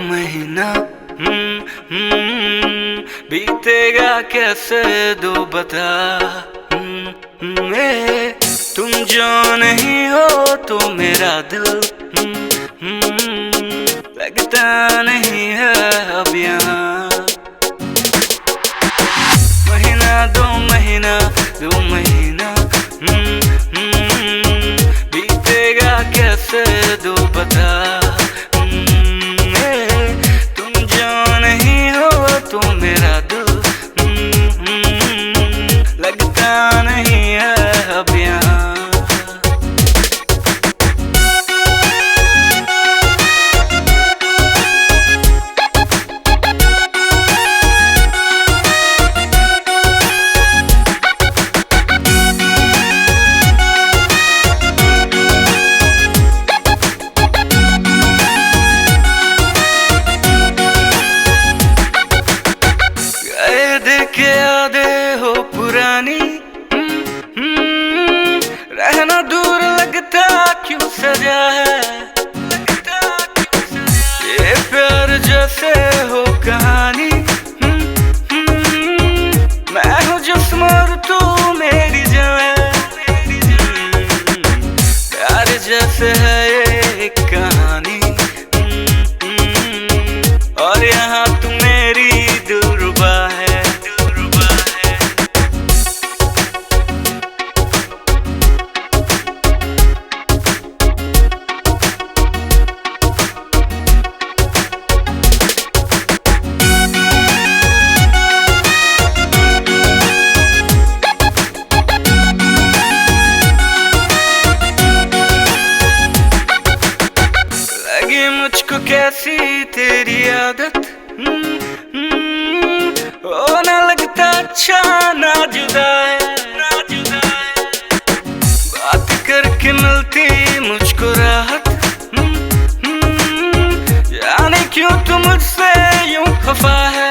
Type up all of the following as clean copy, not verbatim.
महीना बीतेगा कैसे दो बता। तुम जो नहीं हो तो मेरा दिल लगता नहीं है अब यहाँ। महीना दो महीना बीतेगा कैसे दो बता। तुम जो नहीं हो तो मेरा दिल लगता नहीं है अब यहाँ। रहना दूर लगता क्यों सजा है, ये प्यार जैसे हो कहानी। मैं हूँ जिस्म और तू मेरी जान, प्यार जैसे है ये एक कहानी। और यहाँ तू मेरी दिलरुबा है। मुझको कैसी तेरी आदत ओ ना लगता अच्छा ना जुदा है। बात करके मिलती मुझको राहत, जाने क्यों तू मुझसे यूं खफा है।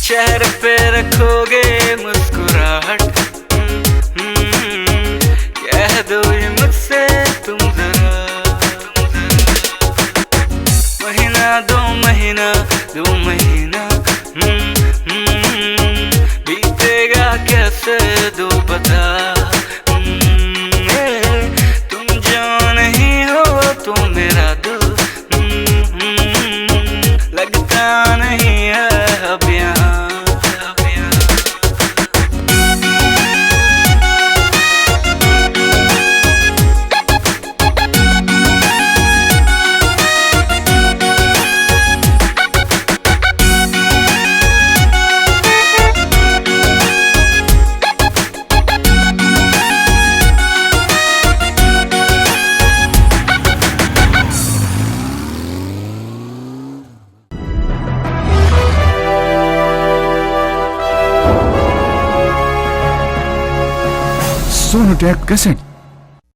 चेहरे पे रखोगे मुस्कुराहट, कह दो ये मुझसे तुम जरा। दो महीना बीतेगा कैसे दो बता। तुम जो नहीं हो तो मेरा दिल लगता नहीं है अब यहाँ। Sonotek cassette